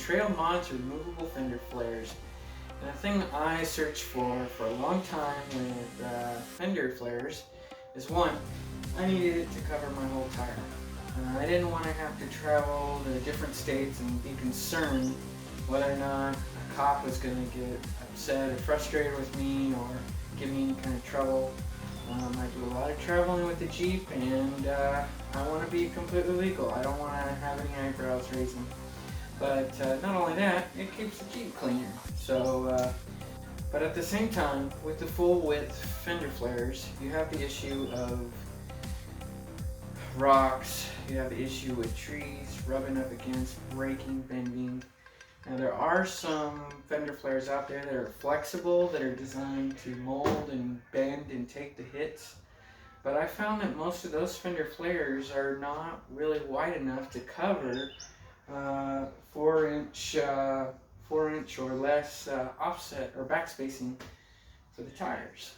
TRAILMODS removable fender flares. And the thing I searched for a long time with fender flares is, one, I needed it to cover my whole tire. I didn't want to have to travel to different states and be concerned whether or not a cop was going to get upset or frustrated with me or give me any kind of trouble. I do a lot of traveling with the Jeep, and I want to be completely legal. I don't want to have any eyebrows raising. But not only that, it keeps the Jeep cleaner. So, but at the same time, with the full width fender flares, you have the issue of rocks, you have the issue with trees rubbing up against, breaking, bending. Now there are some fender flares out there that are flexible, that are designed to mold and bend and take the hits. But I found that most of those fender flares are not really wide enough to cover 4-inch or less offset or back spacing for the tires.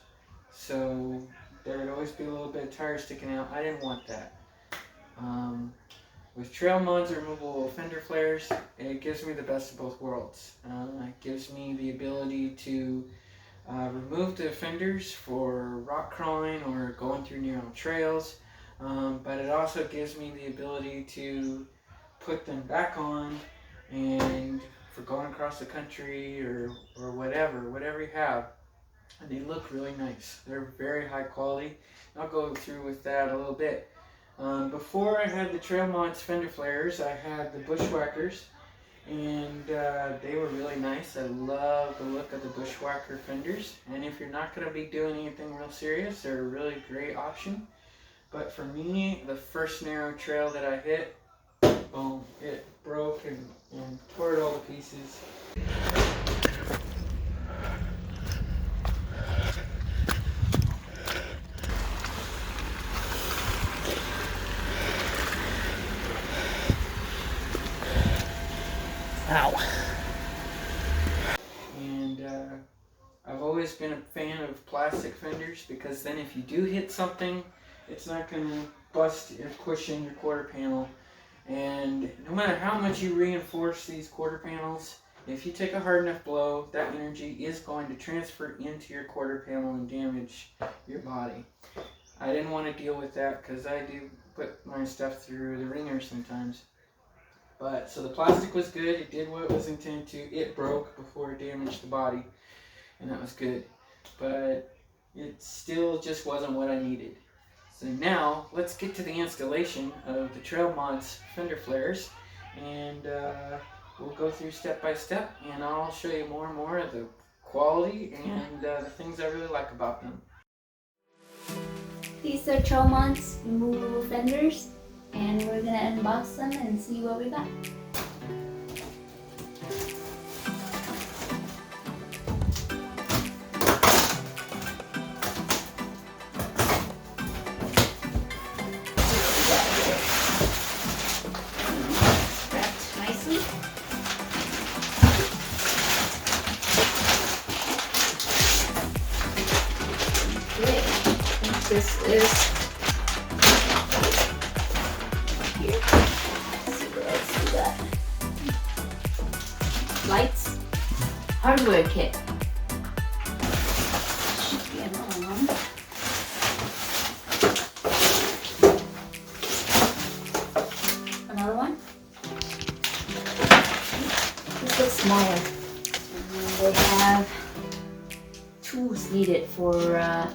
So there would always be a little bit of tire sticking out. I didn't want that. With TRAILMODS removable fender flares, it gives me the best of both worlds. It gives me the ability to remove the fenders for rock crawling or going through narrow trails, but it also gives me the ability to put them back on and for going across the country or whatever you have. And they look really nice. They're very high quality. I'll go through with that a little bit. Before I had the TRAILMODS fender flares, I had the Bushwhackers, and they were really nice. I love the look of the Bushwhacker fenders, and if you're not going to be doing anything real serious, they're a really great option. But for me, the first narrow trail that I hit, boom, it broke and tore it all to pieces. Ow. And I've always been a fan of plastic fenders, because then if you do hit something, it's not going to bust or cushion your quarter panel. And no matter how much you reinforce these quarter panels, if you take a hard enough blow, that energy is going to transfer into your quarter panel and damage your body. I didn't want to deal with that because I do put my stuff through the ringer sometimes. But so the plastic was good, it did what it was intended to, it broke before it damaged the body, and that was good. But it still just wasn't what I needed. So now, let's get to the installation of the TRAILMODS fender flares, and we'll go through step by step, and I'll show you more and more of the quality and the things I really like about them. These are TRAILMODS removable fenders, and we're going to unbox them and see what we got. Wrapped nicely. Okay, I think this is here. Let's see what else we got. Lights, hardware kit. Should be another one. Another one. This looks smaller. And they have tools needed for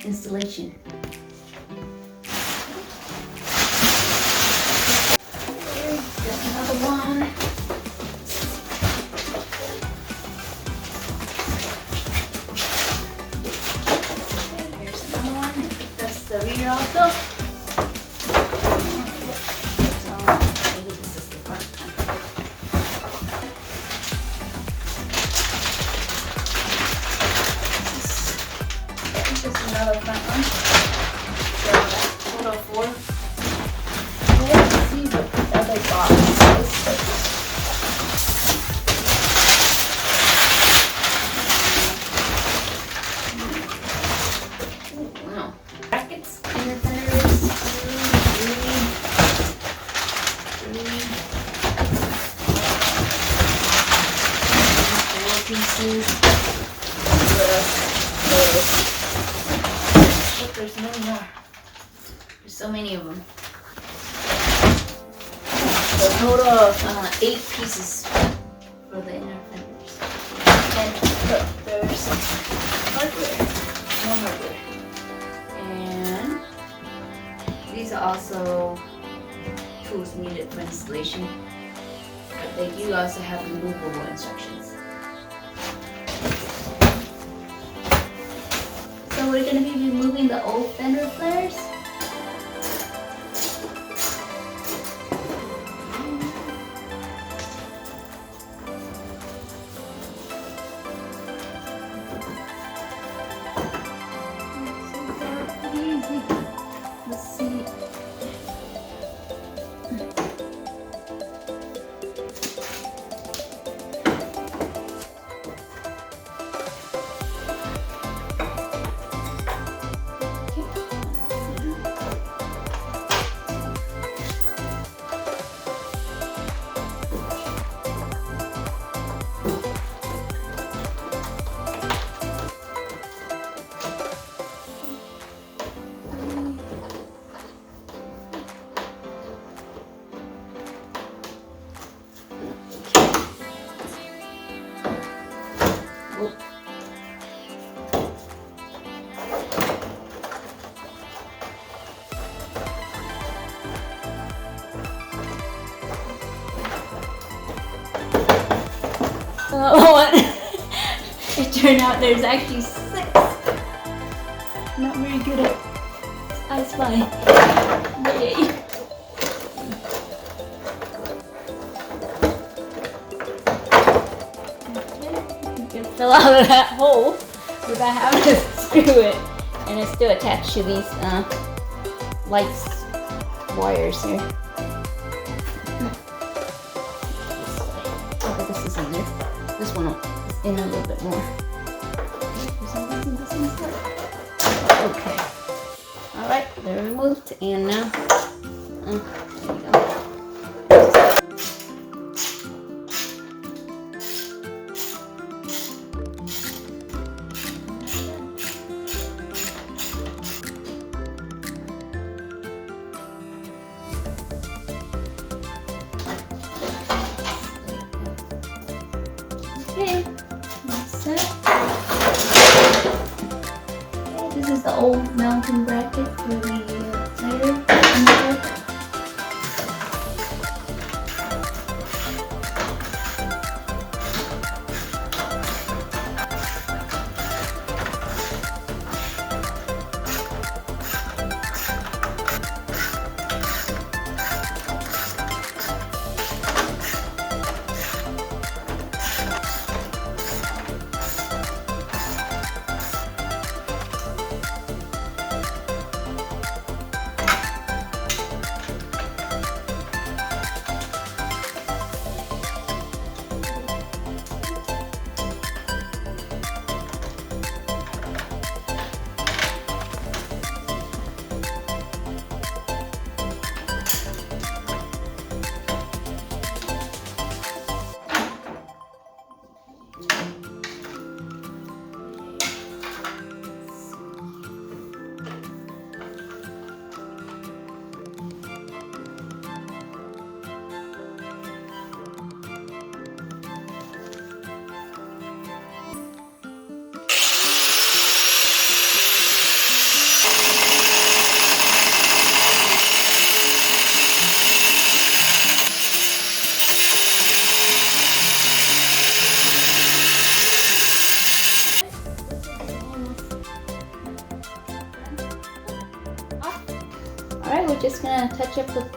installation. There's another one. Okay, here's another one. That's the rear also. So maybe this is the front one. This is another front one. So that's total 4. Let's see what the other box is. Oh, wow. Brackets, inner fenders, 3. many more. There's so many of them. So a total of 8 pieces for the inner fenders. And look, there's hardware, more hardware. And these are also tools needed for installation. But they do also have removable instructions. So we're going to be removing the old fender flares. Let's see. It turned out there's actually 6. Not very good at I Spy. Yay. You can fill out of that hole without having to screw it. And it's still attached to these lights wires here. Oh, this is in there. This one is in a little bit more. Okay. Alright, they're removed, and now, there you go. Okay, that's it. This is the old mounting bracket for the tire. Alright, we're just gonna touch up with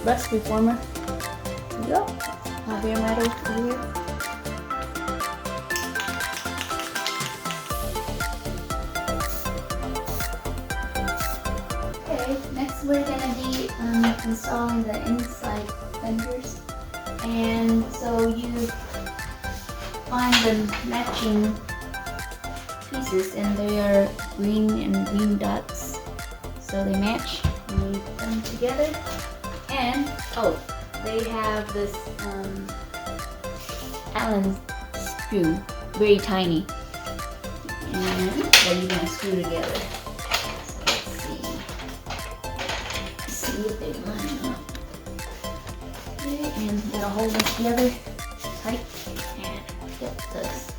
rust reformer. There we go. Beer metal over here. Okay, next we're gonna be installing the inside fenders. And so you find the matching pieces, and they are green and green dots. So they match, and we put them together. And oh, they have this Allen screw, very tiny, and that you're gonna screw together. if they line up. Okay, and gotta hold this together tight and get this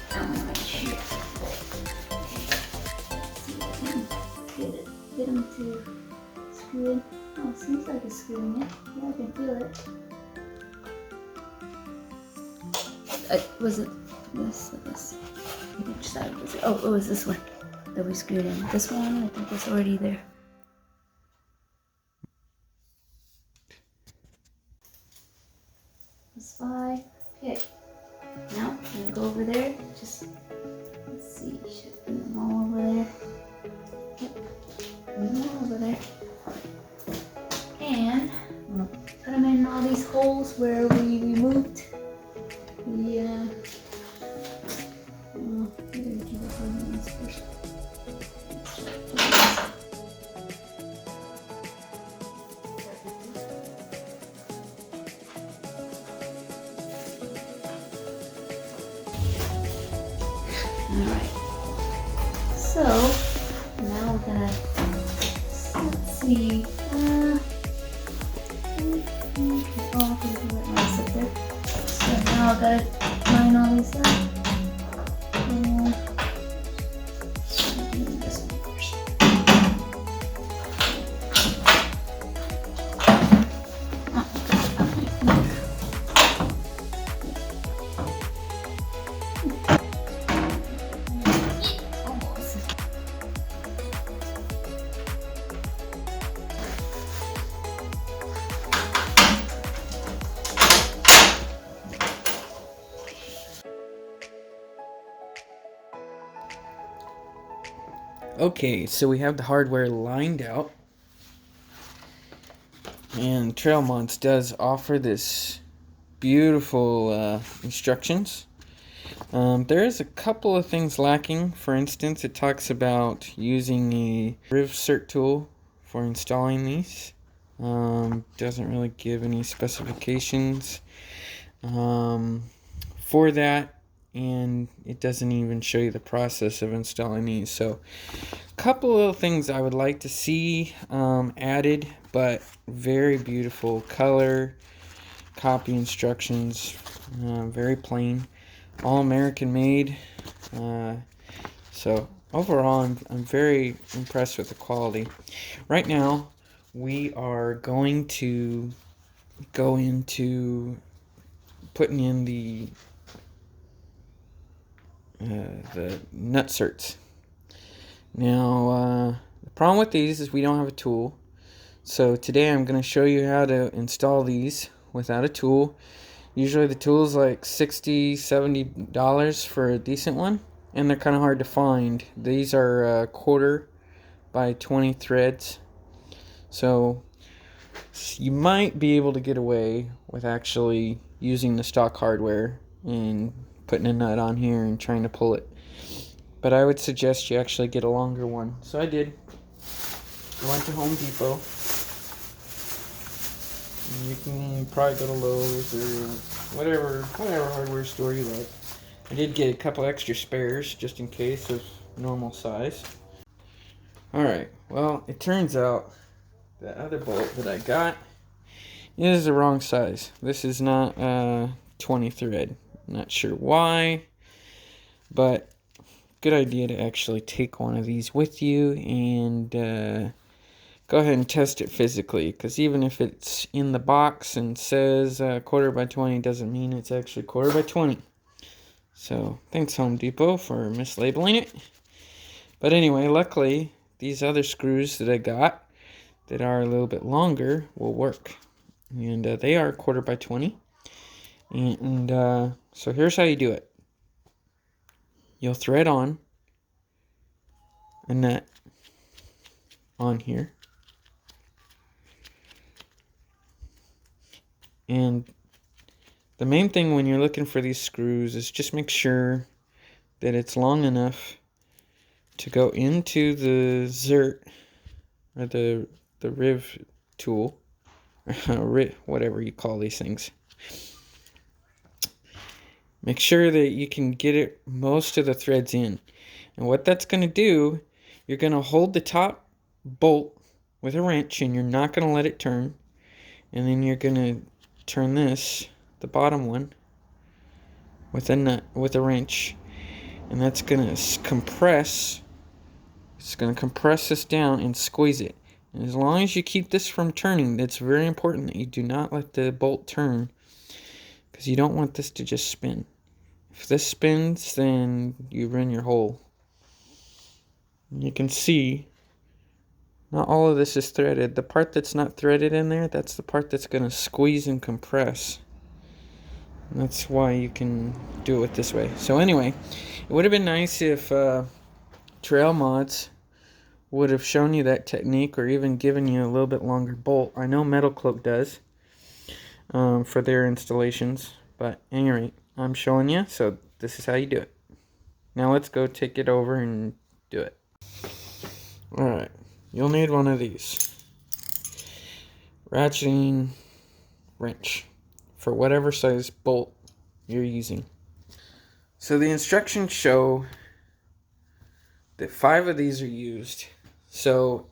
down right here. Okay. Let's see if I can get them to screw in. Oh, it seems like it's screwing in. Yeah, I can feel it. Was it this or this? Which side was it? Oh, it was this one that we screwed in. This one, I think, was already there. That's 5. Okay. Now I'm gonna go over there. Just let's see. Should put them all over there. Yep. Put them all over there. And I'm gonna put them in all these holes where we removed the Alright, so now we're gonna, let's see, so now I've got to line all these up, and do this one first. Okay, so we have the hardware lined out, and TRAILMODS does offer this beautiful instructions. There is a couple of things lacking. For instance, it talks about using a RivCert tool for installing these. Doesn't really give any specifications for that, and it doesn't even show you the process of installing these. So a couple of things I would like to see added, but very beautiful color copy instructions, very plain, all American made. So overall I'm very impressed with the quality. Right now we are going to go into putting in the nut certs. Now the problem with these is we don't have a tool, so today I'm going to show you how to install these without a tool. Usually the tool is like $60-$70 for a decent one, and they're kind of hard to find. These are 1/4 by 20 threads, so you might be able to get away with actually using the stock hardware and putting a nut on here and trying to pull it. But I would suggest you actually get a longer one. So I did. I went to Home Depot. You can probably go to Lowe's or whatever hardware store you like. I did get a couple extra spares just in case of normal size. Alright, well, it turns out the other bolt that I got is the wrong size. This is not 20 thread. Not sure why, but good idea to actually take one of these with you and go ahead and test it physically, because even if it's in the box and says 1/4 by 20 doesn't mean it's actually 1/4 by 20. So thanks Home Depot for mislabeling it. But anyway, luckily these other screws that I got that are a little bit longer will work, and they are 1/4 by 20. And so here's how you do it. You'll thread on a nut on here, and the main thing when you're looking for these screws is just make sure that it's long enough to go into the zert, or the riv tool, whatever you call these things. Make sure that you can get it most of the threads in. And what that's going to do, you're going to hold the top bolt with a wrench, and you're not going to let it turn. And then you're going to turn this, the bottom one, with a nut, with a wrench. And that's going to compress. It's going to compress this down and squeeze it. And as long as you keep this from turning, it's very important that you do not let the bolt turn, because you don't want this to just spin. If this spins, then you run your hole. You can see not all of this is threaded. The part that's not threaded in there, that's the part that's going to squeeze and compress. And that's why you can do it this way. So anyway, it would have been nice if TRAILMODS would have shown you that technique, or even given you a little bit longer bolt. I know Metal Cloak does for their installations, but at any rate, I'm showing you, so this is how you do it. Now let's go take it over and do it. Alright, you'll need one of these. Ratcheting wrench for whatever size bolt you're using. So the instructions show that 5 of these are used. So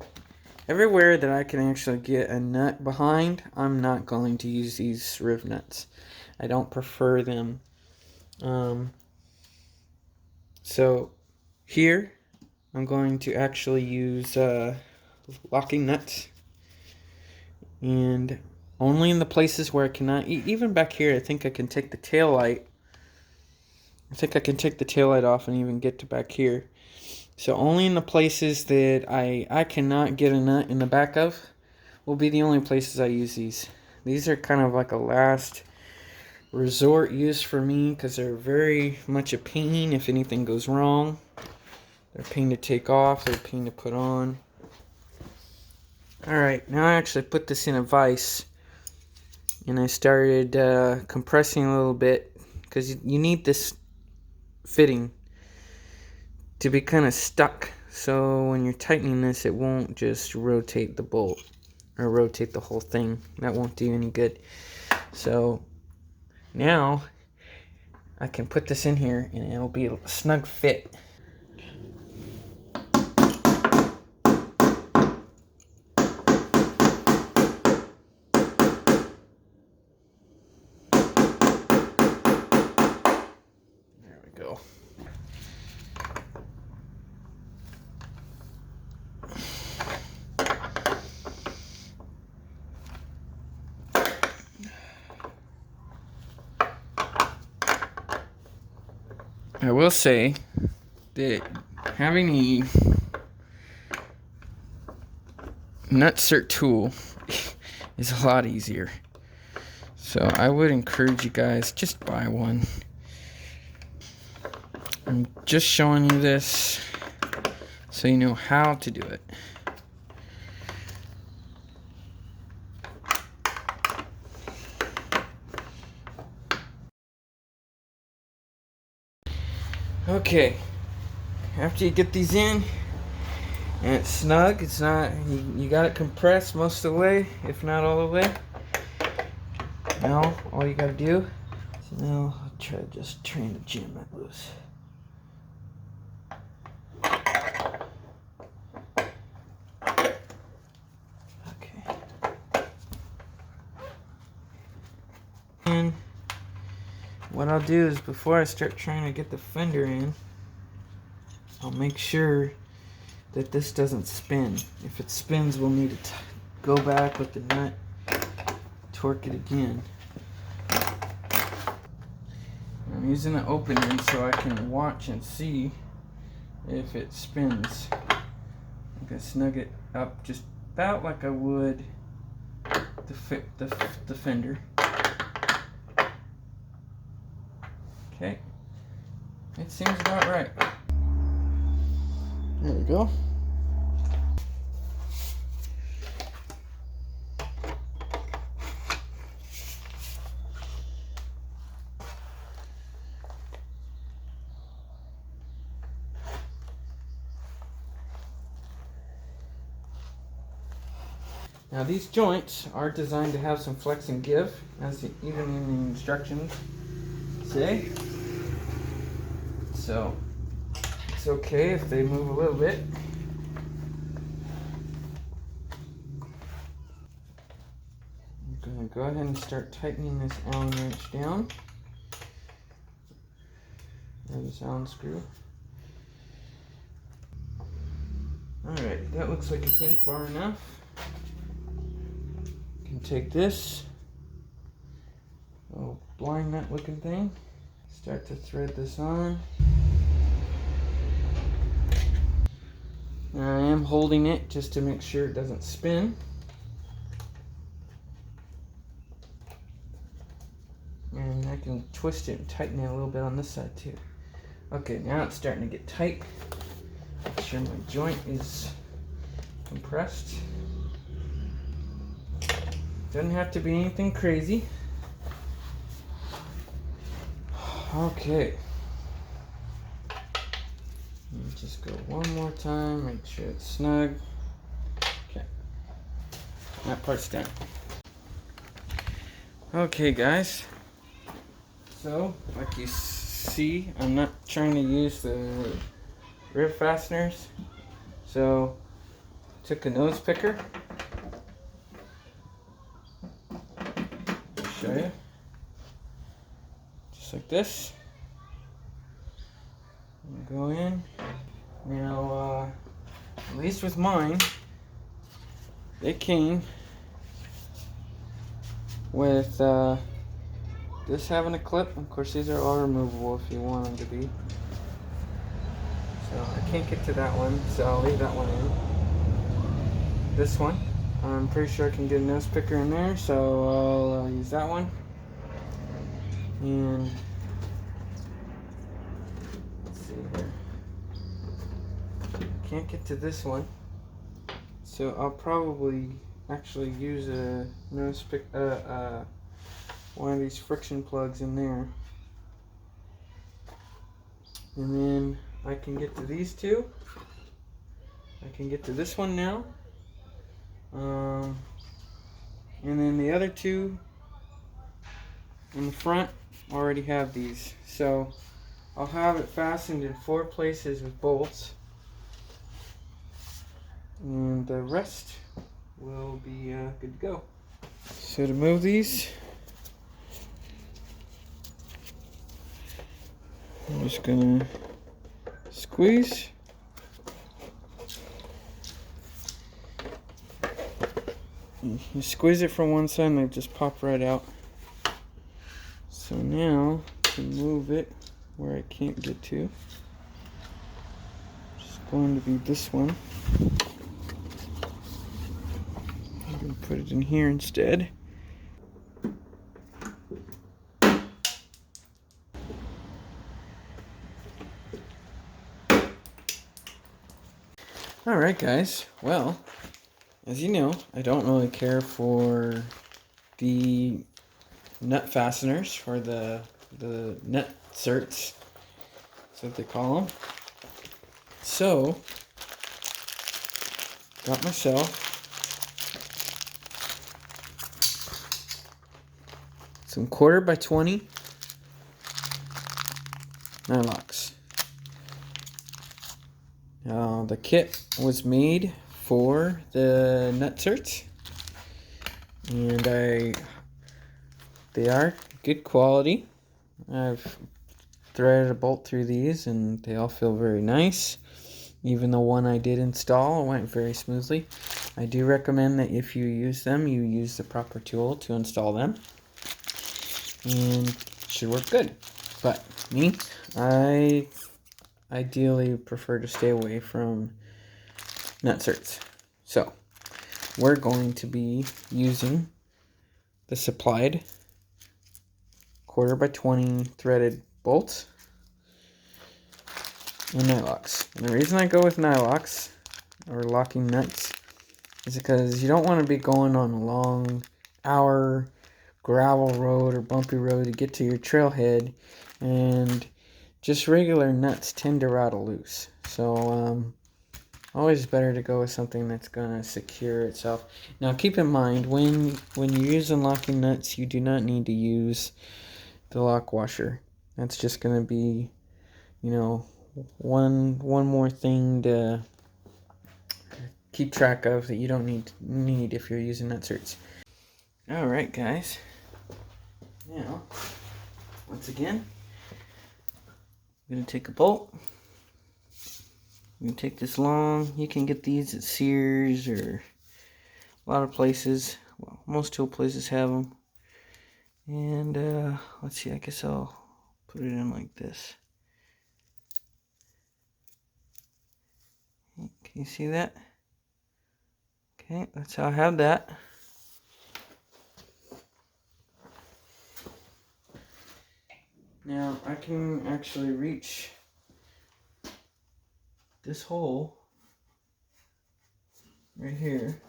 everywhere that I can actually get a nut behind, I'm not going to use these riv nuts. I don't prefer them. So here I'm going to actually use locking nuts, and only in the places where I cannot, even back here, I think I can take the tail light. I think I can take the tail light off and even get to back here. So only in the places that I cannot get a nut in the back of will be the only places I use these. These are kind of like a last resort use for me, because they're very much a pain if anything goes wrong. They're a pain to take off, they're a pain to put on. Alright, now I actually put this in a vise, and I started compressing a little bit, because you need this fitting to be kind of stuck, so when you're tightening this, it won't just rotate the bolt or rotate the whole thing. That won't do any good. So now I can put this in here and it'll be a snug fit. There we go. I will say that having a nutsert tool is a lot easier. So I would encourage you guys, just buy one. I'm just showing you this so you know how to do it. Okay, after you get these in and it's snug, it's not, you got it compressed most of the way, if not all the way. Now all you gotta do is, now I'll trying to jam that loose. Okay. And what I'll do is, before I start trying to get the fender in, I'll make sure that this doesn't spin. If it spins, we'll need to go back with the nut, torque it again. I'm using the open end so I can watch and see if it spins. I'm going to snug it up just about like I would the fender. Okay, it seems about right. There we go. Now these joints are designed to have some flex and give, as even in the instructions say. So it's okay if they move a little bit. go ahead and start tightening this Allen wrench down. Or this Allen screw. Alright, that looks like it's in far enough. You can take this little blind nut looking thing, start to thread this on. And I am holding it just to make sure it doesn't spin. And I can twist it and tighten it a little bit on this side too. Okay, now it's starting to get tight. Make sure my joint is compressed. Doesn't have to be anything crazy. Okay. Just go one more time, make sure it's snug. Okay. That part's done. Okay, guys. So, like you see, I'm not trying to use the rib fasteners. So, took a nose picker. I'll show you. Just like this. And go in. Now, at least with mine, they came with this having a clip. Of course, these are all removable if you want them to be. So I can't get to that one, so I'll leave that one in. This one, I'm pretty sure I can get a nose picker in there, so I'll use that one. And let's see here. Can't get to this one, so I'll probably actually use a nose pick, one of these friction plugs in there, and then I can get to these two. I can get to this one now, and then the other two in the front already have these, so I'll have it fastened in 4 places with bolts. And the rest will be good to go. So to move these, I'm just gonna squeeze. You squeeze it from one side and they just pop right out. So now to move it where I can't get to, it's going to be this one. Put it in here instead. Alright guys, well, as you know, I don't really care for the nut fasteners, for the nut certs. That's what they call them. So, got myself some 1/4x20 nylocks. Now the kit was made for the nut certs, and they are good quality. I've threaded a bolt through these and they all feel very nice. Even the one I did install went very smoothly. I do recommend that if you use them, you use the proper tool to install them, and it should work good. But me, I ideally prefer to stay away from nut certs. So we're going to be using the supplied 1/4x20 threaded bolts and nylocks. And the reason I go with nylocks or locking nuts is because you don't want to be going on a long hour gravel road or bumpy road to get to your trailhead, and just regular nuts tend to rattle loose. So always better to go with something that's going to secure itself. Now keep in mind, when you're using locking nuts, you do not need to use the lock washer. That's just going to be, you know, one more thing to keep track of that you don't need if you're using nut certs. Alright guys, now once again I'm going to take a bolt. I'm going to take this long. You can get these at Sears or a lot of places. Well, most tool places have them. And let's see, I guess I'll put it in like this. Can you see that? Okay, that's how I have that. Now I can actually reach this hole right here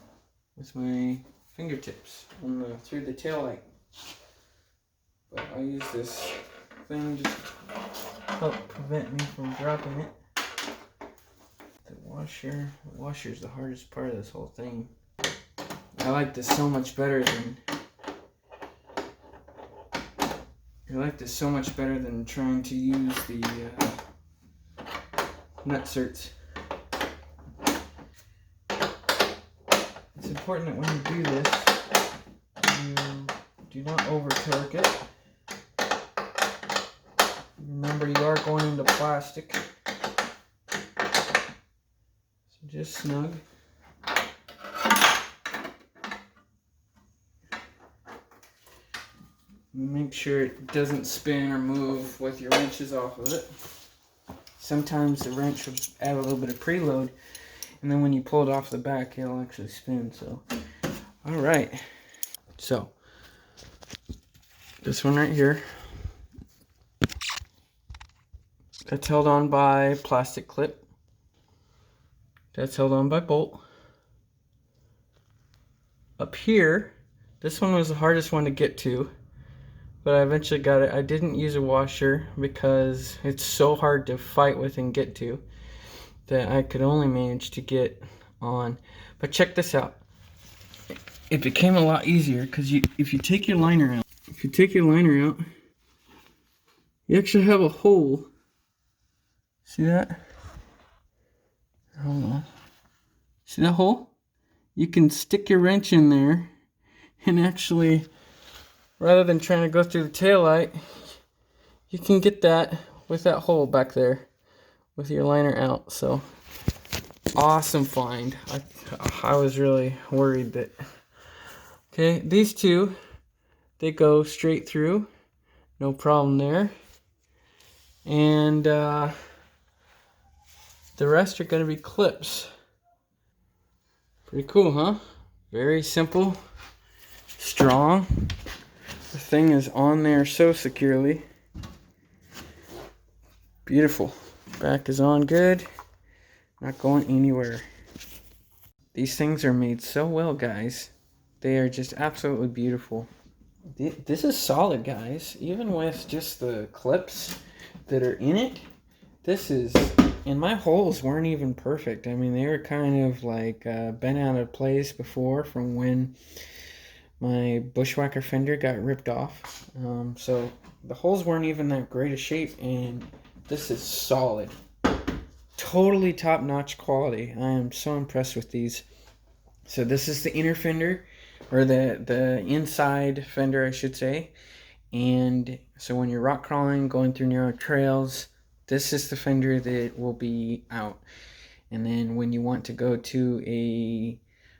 with my fingertips on through the tail light. But I use this thing just to help prevent me from dropping it. The washer is the hardest part of this whole thing. I like this so much better than trying to use the nut certs. It's important that when you do this, you do not over torque it. Remember, you are going into plastic, so just snug. Make sure it doesn't spin or move with your wrenches off of it. Sometimes the wrench will add a little bit of preload, and then when you pull it off the back, it'll actually spin. So, all right. So, this one right here, that's held on by plastic clip. That's held on by bolt. Up here, this one was the hardest one to get to, but I eventually got it. I didn't use a washer because it's so hard to fight with and get to that I could only manage to get on. But check this out. It became a lot easier because if you take your liner out, you actually have a hole. See that? Hold on. See that hole? You can stick your wrench in there and actually, rather than trying to go through the taillight, you can get that with that hole back there with your liner out. So, awesome find. I was really worried that... Okay, these two, they go straight through. No problem there. And the rest are going to be clips. Pretty cool, huh? Very simple, strong. The thing is on there so securely. Beautiful. Back is on good. Not going anywhere. These things are made so well, guys. They are just absolutely beautiful. This is solid, guys. Even with just the clips that are in it, this is... And my holes weren't even perfect. I mean, they were kind of like bent out of place before from when my bushwhacker fender got ripped off. So the holes weren't even that great a shape, and this is solid. Totally top-notch quality. I am so impressed with these. So this is the inner fender, or the inside fender, I should say. And so when you're rock crawling, going through narrow trails, this is the fender that will be out. And then when you want to go to a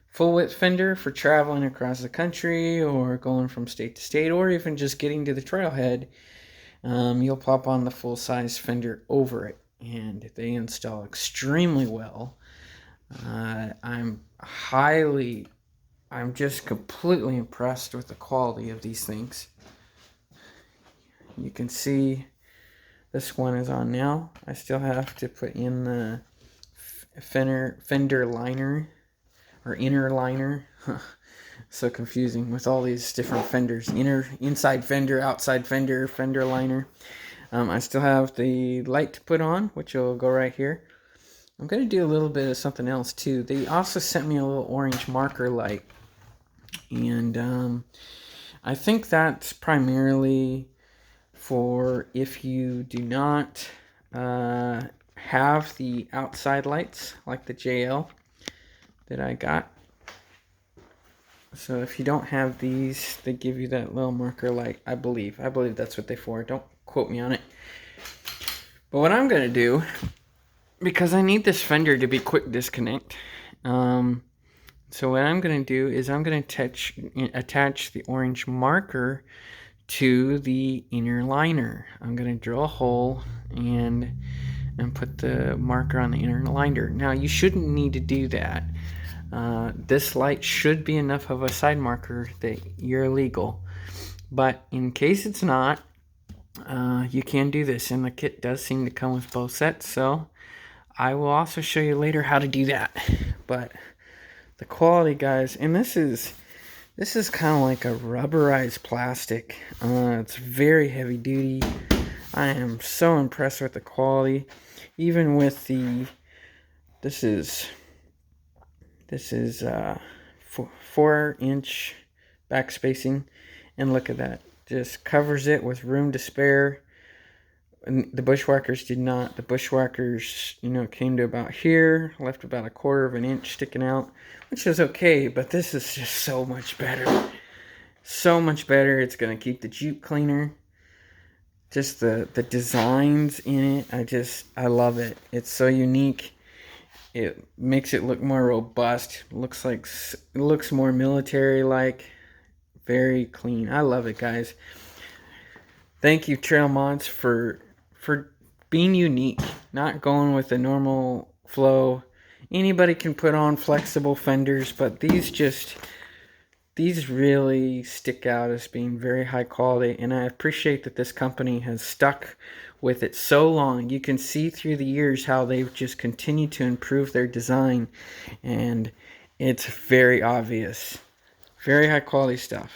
full width fender for traveling across the country or going from state to state, or even just getting to the trailhead, you'll pop on the full size fender over it. And they install extremely well. I'm just completely impressed with the quality of these things. You can see this one is on now. I still have to put in the fender liner, or inner liner. So confusing with all these different fenders. Inside fender, outside fender, fender liner. I still have the light to put on, which will go right here. I'm going to do a little bit of something else too. They also sent me a little orange marker light. And I think that's primarily for if you do not have the outside lights like the JL that I got. So if you don't have these, they give you that little marker light, I believe that's what they're for. Don't quote me on it. But what I'm going to do, because I need this fender to be quick disconnect, so what I'm going to do is I'm going to attach the orange marker to the inner liner. I'm going to drill a hole and put the marker on the inner liner. Now you shouldn't need to do that. This light should be enough of a side marker that you're legal. But in case it's not, you can do this, and the kit does seem to come with both sets, so I will also show you later how to do that. But the quality, guys, and this is kind of like a rubberized plastic. It's very heavy duty. I am so impressed with the quality, even with the this is 4-inch back spacing, and look at that, just covers it with room to spare. And the bushwhackers did not. The bushwhackers, came to about here, left about 1/4 of an inch sticking out, which is okay, but this is just so much better. So much better. It's going to keep the Jeep cleaner. Just the designs in it, I love it. It's so unique. It makes it look more robust. It looks more military-like. Very clean. I love it, guys. Thank you, TRAILMODS, for being unique, not going with the normal flow. Anybody can put on flexible fenders, but these really stick out as being very high quality, and I appreciate that this company has stuck with it so long. You can see through the years how they've just continued to improve their design, and it's very obvious. Very high quality stuff.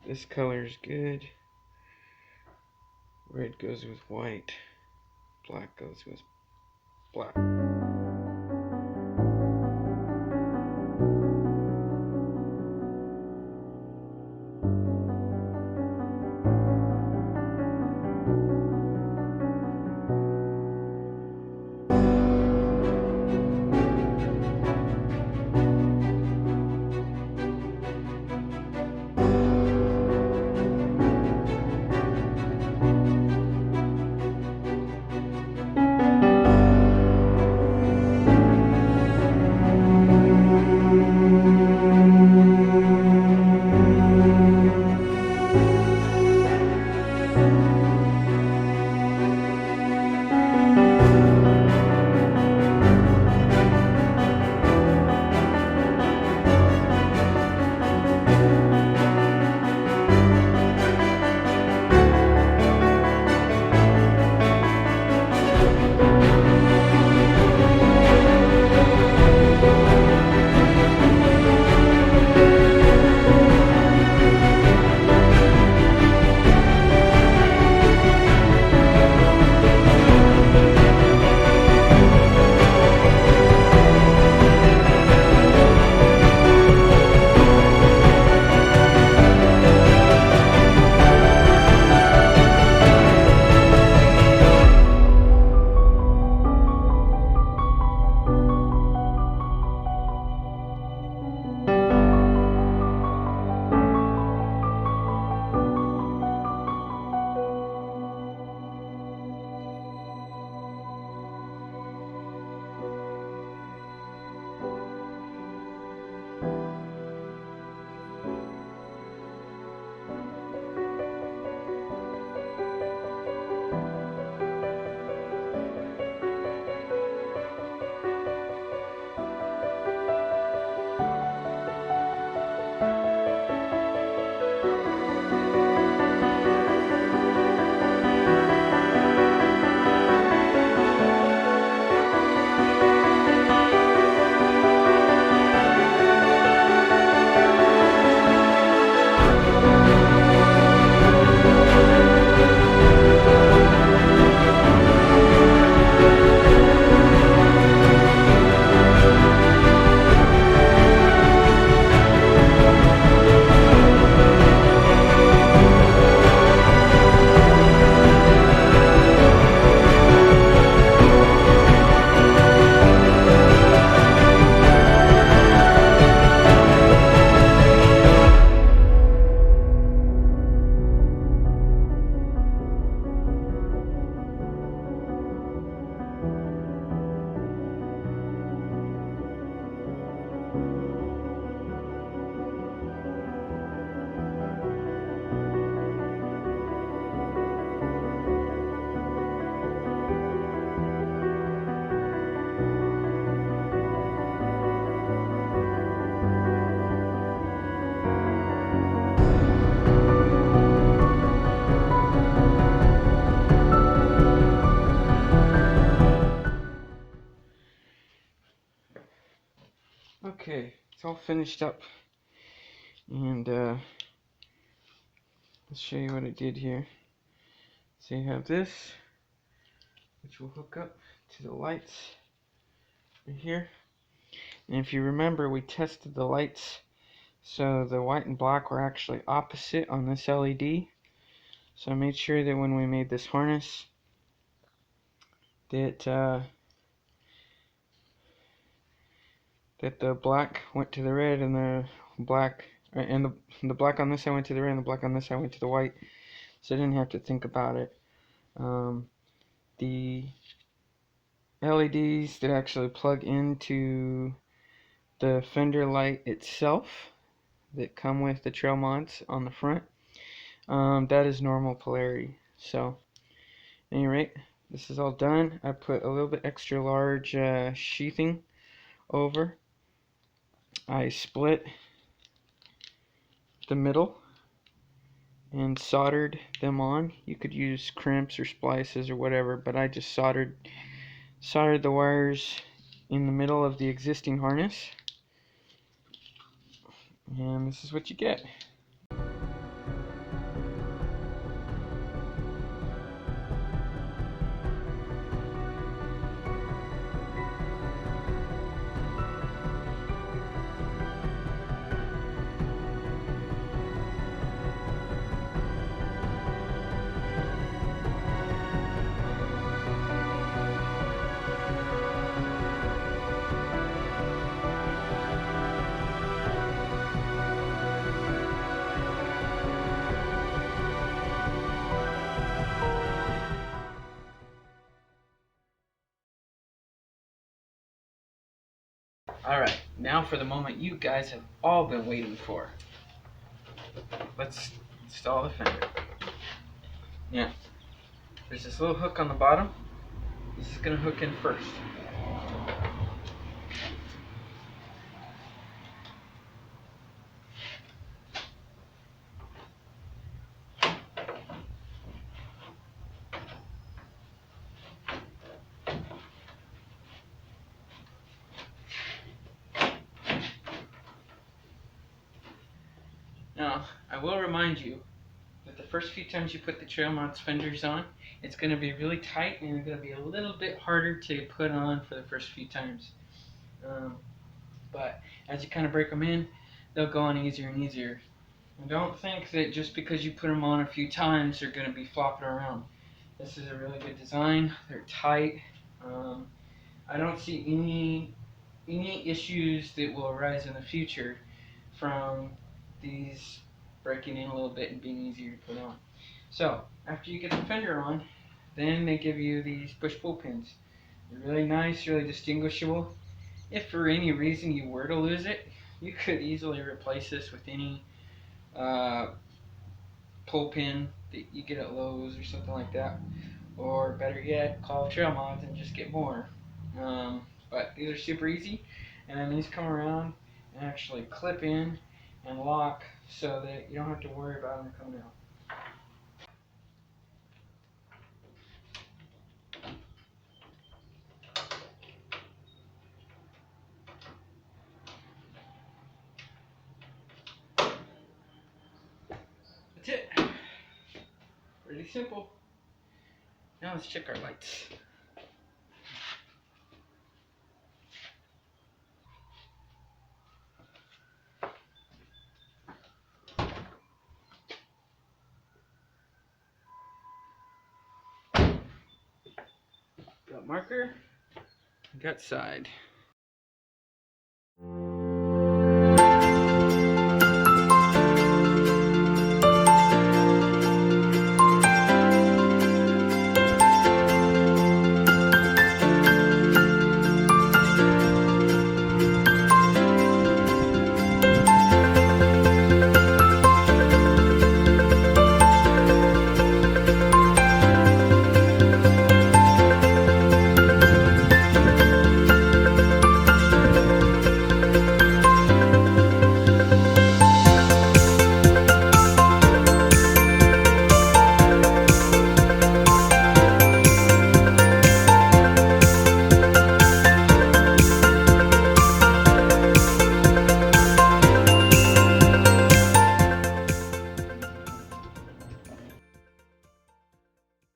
This color is good. Red goes with white. Black goes with black. it's all finished up. And let's show you what I did here. So you have this, which will hook up to the lights right here. And if you remember, we tested the lights, so the white and black were actually opposite on this LED. So I made sure that when we made this harness, that the black went to the red, and the black the black on this side went to the red, and the black on this side went to the white. So I didn't have to think about it. The LEDs that actually plug into the fender light itself that come with the TRAILMODS on the front, that is normal polarity. So at any rate, this is all done. I put a little bit extra large sheathing over. I split the middle and soldered them on. You could use crimps or splices or whatever, but I just soldered the wires in the middle of the existing harness, and this is what you get. Alright, now for the moment you guys have all been waiting for. Let's install the fender. Now, there's this little hook on the bottom. This is going to hook in first. Now, I will remind you that the first few times you put the TRAILMODS fenders on, it's going to be really tight and it's going to be a little bit harder to put on for the first few times. But as you kind of break them in, they'll go on easier and easier. And don't think that just because you put them on a few times, they're going to be flopping around. This is a really good design. They're tight. I don't see any issues that will arise in the future from these breaking in a little bit and being easier to put on. So after you get the fender on, then they give you these push pull pins. They're really nice, really distinguishable. If for any reason you were to lose it, you could easily replace this with any pull pin that you get at Lowe's or something like that. Or better yet, call TRAILMODS and just get more. But these are super easy, and these come around and actually clip in and lock so that you don't have to worry about them coming out. That's it. Pretty simple. Now let's check our lights. Got marker, got side.